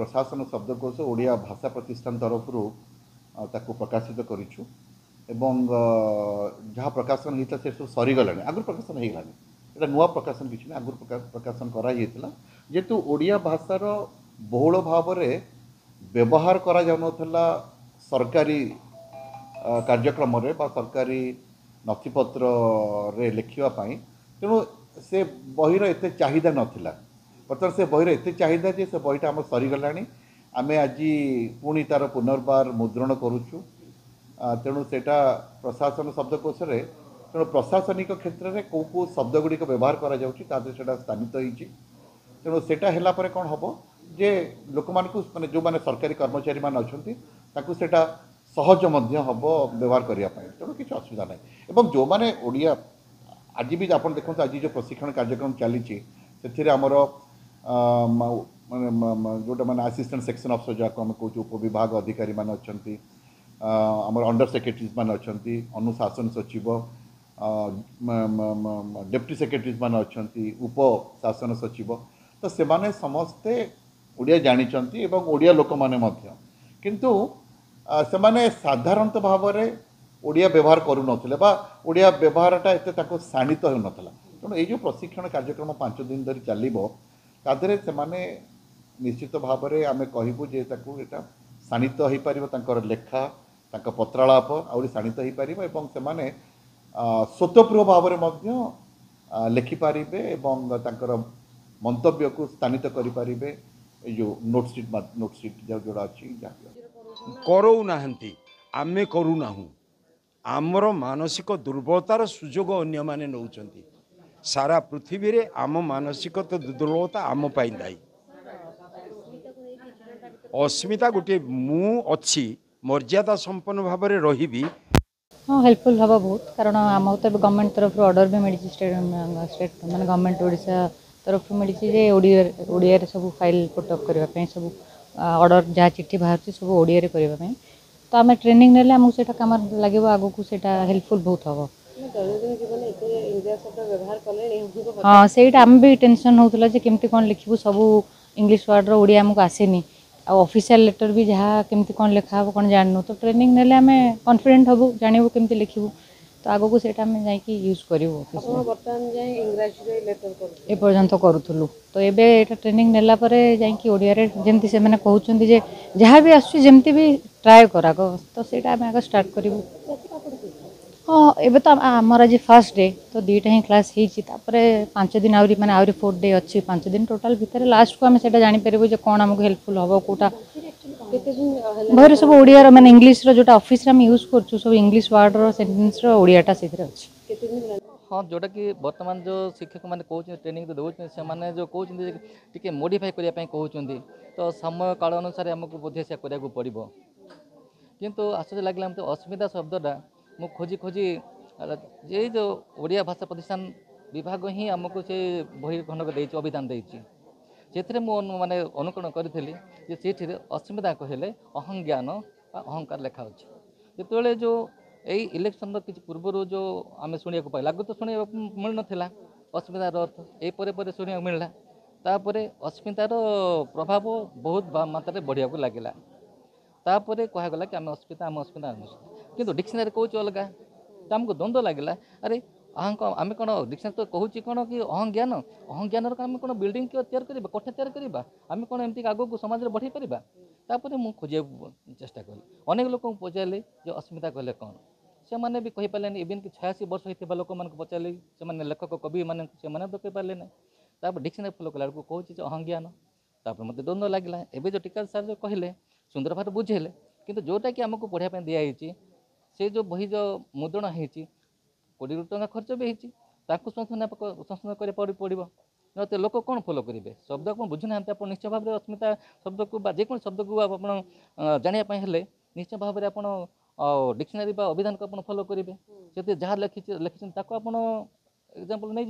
प्रशासन शब्दकोश ओडिया भाषा प्रतिष्ठान तरफ ताकू प्रकाशित करूँ एवं जहाँ प्रकाशन होता से सब सरीगला आगु प्रकाशन हो गलानी एटा नुआ प्रकाशन किसी आगु प्रकाशन कराइला जेहेतु ओडिया भाषार बहुल भाव में व्यवहार करा जाउनथला सरकारी कार्यक्रम सरकारी नथिपत्र रे लिखिबा पई तेणु से बहीर एत चाहिदा नथिला बर्तमान से बहीर एत चाहिदा जे से बहीटा आम सरीगला आम आज पुणी तार पुनर्बार मुद्रण करुचु तेणु सेटा प्रशासन शब्दकोश तेणु प्रशासनिक क्षेत्र में कौ कौ शब्द गुड़िक व्यवहार करा स्थानित होती तेणु सेटा है कौन हम जे लोक मानू माने जो माने सरकारी कर्मचारी मान अच्छा सेटा सहज हम व्यवहार करने तेणु किसी असुविधा ना एवं जो मैंने ओडिया आज भी आप देखो आज जो प्रशिक्षण कार्यक्रम चली आमर जोटा मैंने असिस्टेंट सेक्शन अफिसर जहाँ आम कौच उपविभाग अधिकारी मान अच्छा आमर अंडर सेक्रेटरीज मान अच्छा अनुशासन सचिव डेप्टी सेक्रेटरीज मान अच्छा उप शासन सचिव तो से माने समस्ते ओडिया जानी ओडिया लोक मैंने किंतु से माने साधारणतः भाव में ओडिया व्यवहार करूनथिले बा ओडिया व्यवहारटा एत शाणित हो नाला तेणु ये प्रशिक्षण कार्यक्रम 5 दिन धरी चलो तादरे से माने निश्चित भाव में आम कहूँ जे एटा शाणित हो पार लेखा पत्रालाप आउरी शाणित हो पार एवं से माने स्वतःप्रिय भाव में लिखिपारे और मंतव्य को स्थानित करें जो नोटसीट जोड़ा अच्छी करू नाहंती आमे करू नाहु आमर मानसिक दुर्बलतार सुजोग अन्य माने नौचंती सारा पृथ्वी रे आम मानसिक तो दुर्बलता आम पाई दायी अस्मिता गोटे मु अच्छी मर्यादा संपन्न भाव में रही हाँ हेल्पफुल हम बहुत कारण आम तो गवर्नमेंट तरफ ऑर्डर भी मिली स्टेट माने गवर्नमेंट ओडिशा तरफ मिली जे ओडिया सब फाइल पुटअप करने सब ऑर्डर जहाँ चिट्ठी बाहर सब ओडिया करने तो आम ट्रेनिंग नेले आमको सेटा काम लगे आगो को सेटा हेल्पफुल बहुत हम हाँ सेटा आम भी टेंशन होता जे केमती कौन लिखू सब इंग्लिश वर्ड ओडिया आमको आसेनी ऑफिशियल लेटर भी जहाँ केमती कौन लिखा हम कौन जानू तो ट्रेनिंग नेले आम कॉन्फिडेंट हबू जानू केमती लिखू तो आगो को सेटा आम जाकि यूज करूँ एपर्यंत करूँ तो ये ट्रेनिंग नेला जाकि ओडिया जमती से मैंने कहते जे जहाँ भी आसमती भी ट्राए कर तो सेटा आम आगे स्टार्ट करूँ हाँ एबे तो आमर आज फर्स्ट डे तो 2टा ही क्लास होपर 5 दिन आहरी माने आहरी 4th डे अच्छी 5 दिन टोटाल भितर लास्ट को आम से जापर जो कौन आमको हेल्पफुल हम कौटा भर सब ओडिया माने इंग्लिश जोटा ऑफिस रे यूज कर सब इंग्लिश वर्ड सेंटेंस ओडियाटा से अच्छी हाँ जोटा कि वर्तमान जो शिक्षक मैंने कहते ट्रेनिंग दौरान से जो कहते टी मोडिफाई करने कहते तो समय काल अनुसार आमको बोधे से कराया पड़ो किंतु आश्चर्य लगे मतलब अस्मिता शब्दटा मु खोजी खोजी ये जो ओडिया भाषा प्रतिष्ठान विभाग ही आमको से बही खंडक दे अभिधान देती से माने अनुकरण करी से अस्मिता कहले अहं ज्ञान अहंकार लेखा अच्छे जो जो यही इलेक्शन किसी पूर्व जो आम शुणा पाइल आगे तो शुणा मिल ना अस्मितार अर्थ ये शुणा मिलला तापर अस्मितार प्रभाव बहुत मात्रा बढ़िया लगे तापर कहगला कि आम अस्मिता किंतु डिक्शनरी कौच अलग तो आमको द्वंद्व लगे अरे आम कौन डिक्शनरी तो कहूँ कौन कि अहं ज्ञान आम कौन बिल्डिंग तैयार करवा कोठा तैयार करवा आम कौन एमती आगो समाज में बढ़े पारा तापर मुझे खोजा चेष्टा कली अनेक लोक पचारे जो अस्मिता कहले कौन से मैंने भी कही पारे इवेन कि 86 वर्ष होता लोक मान पचारे से लेखक कवि मैंने तो कही पारे ना तापर डिक्शनरी फॉलो कला कहूँ अहं ज्ञान तापर मत द्वंद्व लगे एवं जो टीका सार जो कहले सुंदर भाव बुझेले किंतु जोटा कि आमको पढ़ाई दिखाई से जो बही जो मुद्रण होती 20 कोटी टंका खर्च भी होती संशोधन कर पड़ो तो लोक कौन फॉलो करेंगे शब्द आप बुझुना आप निश्चय भाव में अस्मिता शब्द को जेको शब्द को आप जानापी निश्चय भाव में आप डिक्शनरी अभिधान को आप फॉलो करेंगे जहाँ लिखी आप एग्जाम्पल नहीं